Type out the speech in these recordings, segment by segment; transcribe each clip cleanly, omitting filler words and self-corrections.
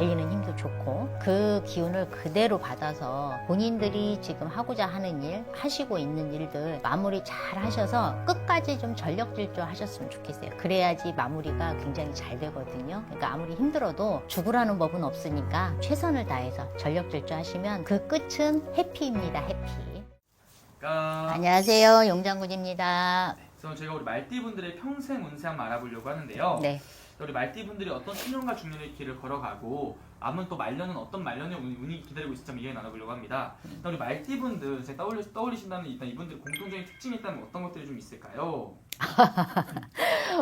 달리는 힘도 좋고 그 기운을 그대로 받아서 본인들이 지금 하고자 하는 일, 하시고 있는 일들 마무리 잘 하셔서 끝까지 좀 전력질주 하셨으면 좋겠어요. 그래야지 마무리가 굉장히 잘 되거든요. 그러니까 아무리 힘들어도 죽으라는 법은 없으니까 최선을 다해서 전력질주 하시면 그 끝은 해피입니다. 해피. 안녕하세요. 용장군입니다. 네, 그래서 저희가 우리 말띠분들의 평생 운세 한번 알아보려고 하는데요. 네. 우리 말띠분들이 어떤 신년과 중년의 길을 걸어가고 남은 또 말년은 어떤 말년의 운이 기다리고 있을지 한번 이야기 나눠보려고 합니다. 일단 우리 말띠분들 제가 떠올리신다는 일단 이분들 공통적인 특징이 있다면 어떤 것들이 좀 있을까요?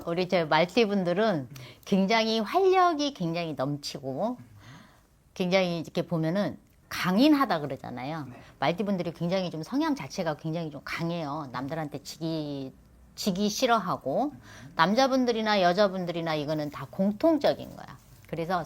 우리 저 말띠분들은 굉장히 활력이 굉장히 넘치고 굉장히 이렇게 보면은 강인하다 그러잖아요. 네. 말띠분들이 굉장히 좀 성향 자체가 굉장히 좀 강해요. 남들한테 지기 싫어하고 남자분들이나 여자분들이나 이거는 다 공통적인 거야. 그래서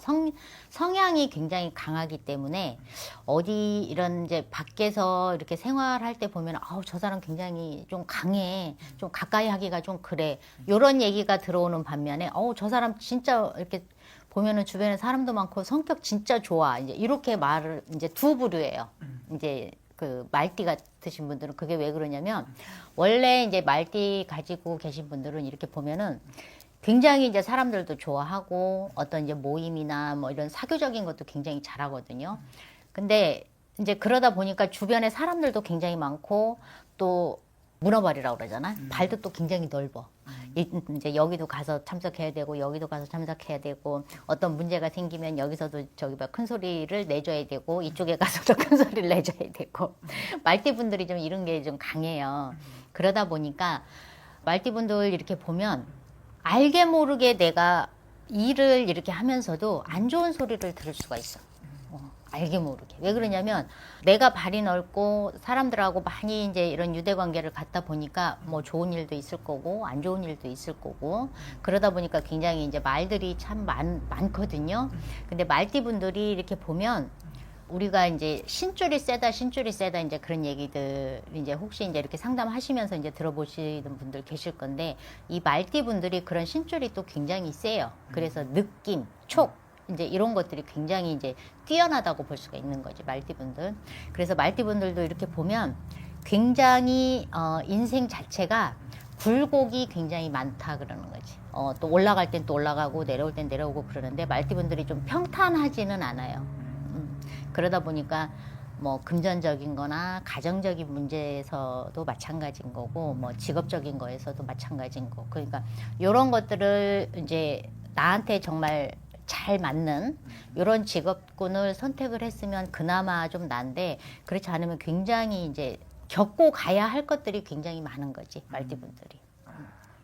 성향이 굉장히 강하기 때문에 어디 이런 이제 밖에서 이렇게 생활할 때 보면 아우 저 사람 굉장히 좀 강해, 좀 가까이 하기가 좀 그래, 이런 얘기가 들어오는 반면에 어우 저 사람 진짜 이렇게 보면은 주변에 사람도 많고 성격 진짜 좋아, 이제 이렇게 말을 이제 두 부류예요. 이제 그 말띠 같으신 분들은 그게 왜 그러냐면 원래 이제 말띠 가지고 계신 분들은 이렇게 보면은 굉장히 이제 사람들도 좋아하고 어떤 이제 모임이나 뭐 이런 사교적인 것도 굉장히 잘하거든요. 근데 이제 그러다 보니까 주변에 사람들도 굉장히 많고 또 문어발이라고 그러잖아. 발도 또 굉장히 넓어. 이제 여기도 가서 참석해야 되고 여기도 가서 참석해야 되고 어떤 문제가 생기면 여기서도 저기 뭐 큰 소리를 내줘야 되고 이쪽에 가서도 큰 소리를 내줘야 되고 말띠분들이 좀 이런 게 좀 강해요. 그러다 보니까 말띠분들 이렇게 보면 알게 모르게 내가 일을 이렇게 하면서도 안 좋은 소리를 들을 수가 있어. 알게 모르게. 왜 그러냐면 내가 발이 넓고 사람들하고 많이 이제 이런 유대 관계를 갖다 보니까 뭐 좋은 일도 있을 거고 안 좋은 일도 있을 거고 그러다 보니까 굉장히 이제 말들이 참 많거든요. 근데 말띠분들이 이렇게 보면 우리가 이제 신줄이 세다 이제 그런 얘기들 이제 혹시 이제 이렇게 상담하시면서 이제 들어보시는 분들 계실 건데 이 말띠분들이 그런 신줄이 또 굉장히 세요. 그래서 느낌, 촉 이제 이런 것들이 굉장히 이제 뛰어나다고 볼 수가 있는 거지, 말띠분들. 그래서 말띠분들도 이렇게 보면 굉장히 인생 자체가 굴곡이 굉장히 많다 그러는 거지. 또 올라갈 땐 또 올라가고 내려올 땐 내려오고 그러는데 말띠분들이 좀 평탄하지는 않아요. 그러다 보니까 뭐 금전적인 거나 가정적인 문제에서도 마찬가지인 거고 뭐 직업적인 거에서도 마찬가지인 거고 그러니까 이런 것들을 이제 나한테 정말 잘 맞는 이런 직업군을 선택을 했으면 그나마 좀 난데 그렇지 않으면 굉장히 이제 겪고 가야 할 것들이 굉장히 많은 거지, 말띠분들이.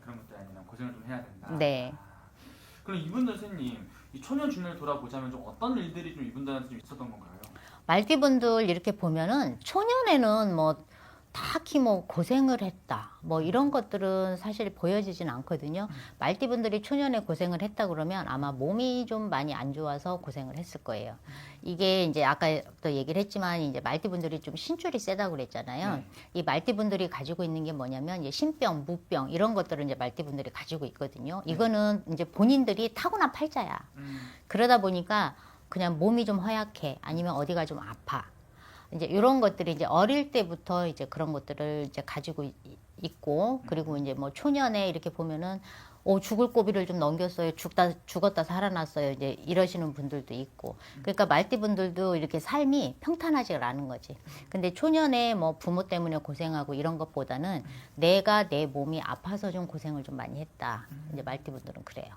그런 것들 아니면 고생을 좀 해야 된다. 네. 그럼 이분들 선생님 이 초년 중년을 돌아보자면 좀 어떤 일들이 좀 이분들한테 좀 있었던 건가요? 말띠분들 이렇게 보면은 초년에는 뭐 딱히 뭐 고생을 했다 뭐 이런 것들은 사실 보여지진 않거든요. 말띠분들이 초년에 고생을 했다 그러면 아마 몸이 좀 많이 안 좋아서 고생을 했을 거예요. 이게 이제 아까 또 얘기를 했지만 이제 말띠분들이 좀 신줄이 세다고 그랬잖아요. 이 말띠분들이 가지고 있는 게 뭐냐면 이제 신병, 무병 이런 것들을 이제 말띠분들이 가지고 있거든요. 이거는 이제 본인들이 타고난 팔자야. 그러다 보니까 그냥 몸이 좀 허약해 아니면 어디가 좀 아파. 이제 이런 것들이 이제 어릴 때부터 이제 그런 것들을 이제 가지고 있고 그리고 이제 뭐 초년에 이렇게 보면은 죽을 고비를 좀 넘겼어요. 죽었다 살아났어요. 이제 이러시는 분들도 있고. 그러니까 말띠분들도 이렇게 삶이 평탄하지 않은 거지. 근데 초년에 뭐 부모 때문에 고생하고 이런 것보다는 내가 내 몸이 아파서 좀 고생을 좀 많이 했다. 이제 말띠분들은 그래요.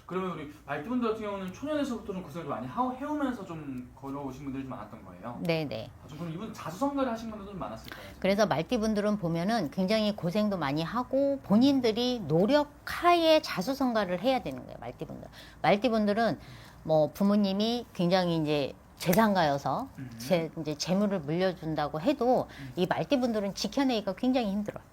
그러면 우리 말띠분들 같은 경우는 초년에서부터 좀 고생을 좀 많이 해오면서 좀 걸어오신 분들이 좀 많았던 거예요? 네네. 그럼 이분 자수성가를 하신 분들도 좀 많았을까요? 그래서 말띠분들은 보면은 굉장히 고생도 많이 하고 본인들이 노력하에 자수성가를 해야 되는 거예요, 말띠분들. 말띠분들은 뭐 부모님이 굉장히 이제 재산가여서 이제 재물을 물려준다고 해도 이 말띠분들은 지켜내기가 굉장히 힘들어요.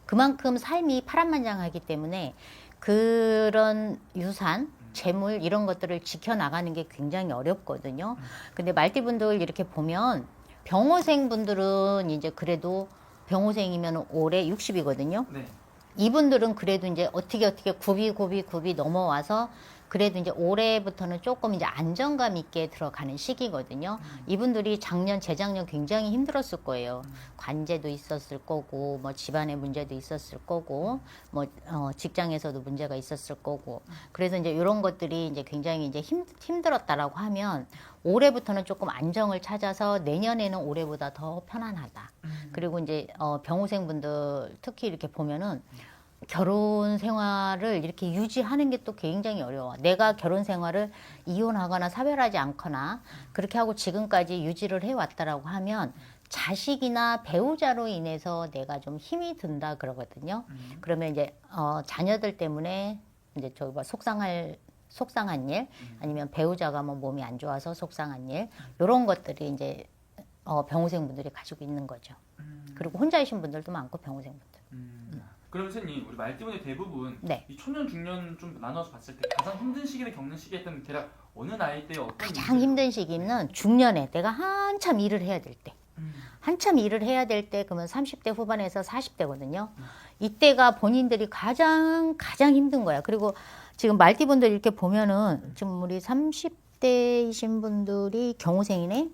그만큼 삶이 파란만장하기 때문에 그런 유산, 재물 이런 것들을 지켜나가는 게 굉장히 어렵거든요. 근데 말띠분들 이렇게 보면 병호생 분들은 이제 그래도 병호생이면 올해 60이거든요. 네. 이분들은 그래도 이제 어떻게 굽이 넘어와서 그래도 이제 올해부터는 조금 이제 안정감 있게 들어가는 시기거든요. 이분들이 작년, 재작년 굉장히 힘들었을 거예요. 관제도 있었을 거고, 뭐 집안의 문제도 있었을 거고, 뭐 직장에서도 문제가 있었을 거고. 그래서 이제 이런 것들이 이제 굉장히 이제 힘들었다라고 하면 올해부터는 조금 안정을 찾아서 내년에는 올해보다 더 편안하다. 그리고 이제 병호생분들 특히 이렇게 보면은 결혼 생활을 이렇게 유지하는 게 또 굉장히 어려워. 내가 결혼 생활을 이혼하거나 사별하지 않거나 그렇게 하고 지금까지 유지를 해왔다라고 하면 자식이나 배우자로 인해서 내가 좀 힘이 든다 그러거든요. 그러면 이제 자녀들 때문에 이제 저기 뭐 속상한 일 아니면 배우자가 뭐 몸이 안 좋아서 속상한 일 이런 것들이 이제 병호생분들이 가지고 있는 거죠. 그리고 혼자이신 분들도 많고 병호생분들. 그럼 선생님 우리 말띠분의 대부분 네. 이 초년 중년 좀 나눠서 봤을 때 가장 힘든 시기를 겪는 시기였다면 대략 어느 나이 때 어떤 가장 힘든 시기는 중년에 내가 한참 일을 해야 될 때. 한참 일을 해야 될 때 그러면 30대 후반에서 40대거든요. 이때가 본인들이 가장 힘든 거야. 그리고 지금 말띠분들 이렇게 보면은 지금 우리 30대이신 분들이 경호생이네.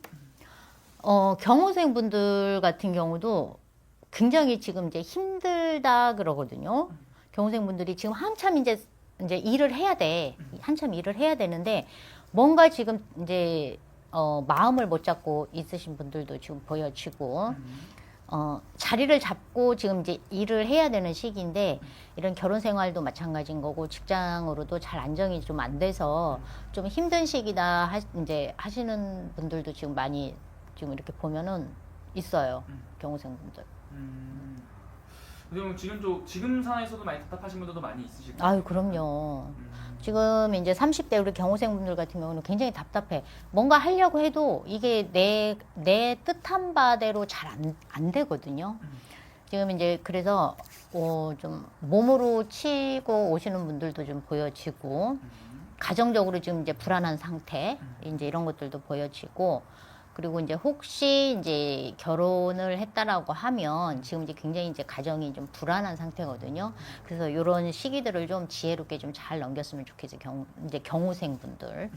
경호생 분들 같은 경우도 굉장히 지금 이제 힘들다 그러거든요. 경호생 분들이 지금 한참 이제 일을 해야 돼. 한참 일을 해야 되는데 뭔가 지금 이제 마음을 못 잡고 있으신 분들도 지금 보여지고 자리를 잡고 지금 이제 일을 해야 되는 시기인데 이런 결혼 생활도 마찬가지인 거고 직장으로도 잘 안정이 좀 안 돼서 좀 힘든 시기다 이제 하시는 분들도 지금 많이 지금 이렇게 보면은 있어요. 경호생 분들. 그럼 지금 상황에서도 많이 답답하신 분들도 많이 있으실 거예요. 아유, 그럼요. 지금 이제 30대 우리 경호생분들 같은 경우는 굉장히 답답해. 뭔가 하려고 해도 이게 내 뜻한 바대로 잘 안 되거든요. 지금 이제 그래서 좀 몸으로 치고 오시는 분들도 좀 보여지고, 가정적으로 지금 이제 불안한 상태, 이제 이런 것들도 보여지고, 그리고 이제 혹시 이제 결혼을 했다라고 하면 지금 이제 굉장히 이제 가정이 좀 불안한 상태거든요. 그래서 이런 시기들을 좀 지혜롭게 좀 잘 넘겼으면 좋겠어요. 이제 경호생분들.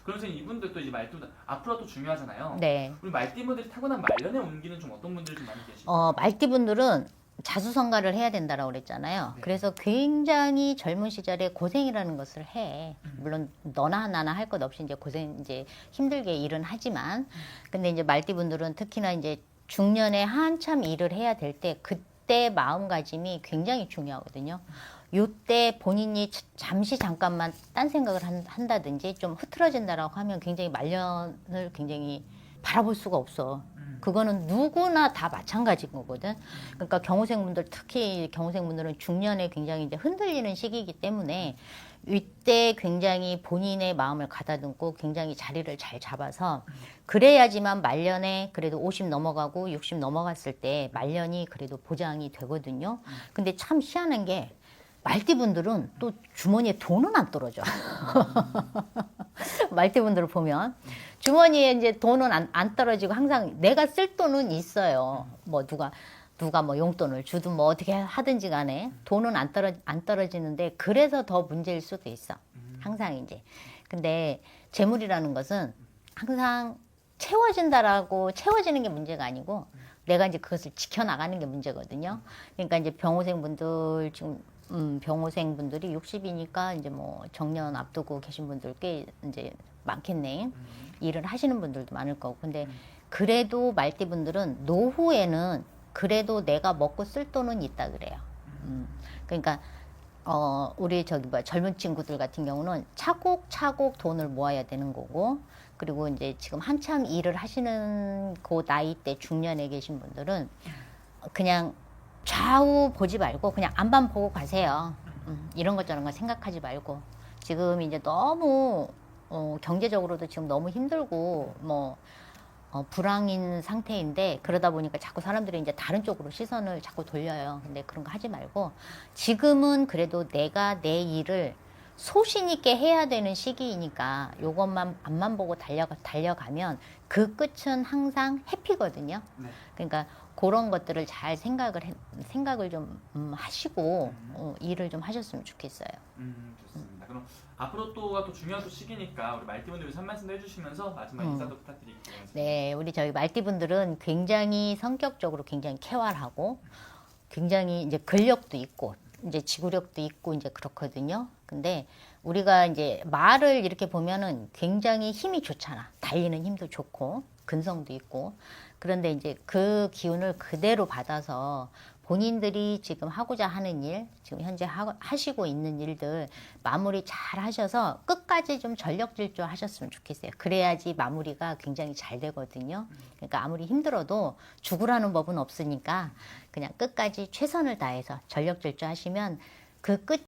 그럼 선생님 이분들 또 이제 말띠분 앞으로 또 중요하잖아요. 네. 우리 말띠분들이 타고난 말년의 운기는 좀 어떤 분들이 좀 많이 계실까요? 말띠분들은 자수성가를 해야 된다라고 그랬잖아요. 네. 그래서 굉장히 젊은 시절에 고생이라는 것을 해. 물론 너나 나나 할 것 없이 이제 힘들게 일은 하지만, 근데 이제 말띠분들은 특히나 이제 중년에 한참 일을 해야 될 때 그때 마음가짐이 굉장히 중요하거든요. 요때 본인이 잠깐만 딴 생각을 한다든지 좀 흐트러진다라고 하면 굉장히 말년을 굉장히 바라볼 수가 없어. 그거는 누구나 다 마찬가지인 거거든. 그러니까 경호생분들, 특히 경호생분들은 중년에 굉장히 이제 흔들리는 시기이기 때문에 이때 굉장히 본인의 마음을 가다듬고 굉장히 자리를 잘 잡아서 그래야지만 말년에 그래도 50 넘어가고 60 넘어갔을 때 말년이 그래도 보장이 되거든요. 근데 참 희한한 게 말띠분들은 또 주머니에 돈은 안 떨어져. 말띠분들을 보면 주머니에 이제 돈은 안 떨어지고 항상 내가 쓸 돈은 있어요. 뭐 누가 뭐 용돈을 주든 뭐 어떻게 하든지 간에 돈은 안 떨어지는데 그래서 더 문제일 수도 있어. 항상 이제. 근데 재물이라는 것은 항상 채워지는 게 문제가 아니고 내가 이제 그것을 지켜나가는 게 문제거든요. 그러니까 이제 병호생분들 지금 병호생분들이 60이니까 이제 뭐 정년 앞두고 계신 분들 꽤 이제 많겠네. 일을 하시는 분들도 많을 거고. 근데 그래도 말띠분들은 노후에는 그래도 내가 먹고 쓸 돈은 있다 그래요. 그러니까 우리 젊은 친구들 같은 경우는 차곡차곡 돈을 모아야 되는 거고, 그리고 이제 지금 한참 일을 하시는 그 나이 때 중년에 계신 분들은 그냥 좌우 보지 말고 그냥 앞만 보고 가세요. 이런 것 저런 거 생각하지 말고. 지금 이제 너무 경제적으로도 지금 너무 힘들고 뭐 불황인 상태인데 그러다 보니까 자꾸 사람들이 이제 다른 쪽으로 시선을 자꾸 돌려요. 근데 그런 거 하지 말고 지금은 그래도 내가 내 일을 소신 있게 해야 되는 시기이니까 요것만 앞만 보고 달려가면 그 끝은 항상 해피거든요. 네. 그러니까 그런 것들을 잘 생각을 좀 하시고 일을 좀 하셨으면 좋겠어요. 좋습니다. 그럼 앞으로 또 중요한 또 시기니까 우리 말띠분들 위해서 한 말씀도 해주시면서 마지막 인사도 부탁드릴게요. 네, 우리 저희 말띠분들은 굉장히 성격적으로 굉장히 쾌활하고 굉장히 이제 근력도 있고 이제 지구력도 있고 이제 그렇거든요. 근데 우리가 이제 말을 이렇게 보면은 굉장히 힘이 좋잖아. 달리는 힘도 좋고 근성도 있고. 그런데 이제 그 기운을 그대로 받아서 본인들이 지금 하고자 하는 일, 지금 현재 하시고 있는 일들 마무리 잘 하셔서 끝까지 좀 전력 질주 하셨으면 좋겠어요. 그래야지 마무리가 굉장히 잘 되거든요. 그러니까 아무리 힘들어도 죽으라는 법은 없으니까 그냥 끝까지 최선을 다해서 전력 질주 하시면 그 끝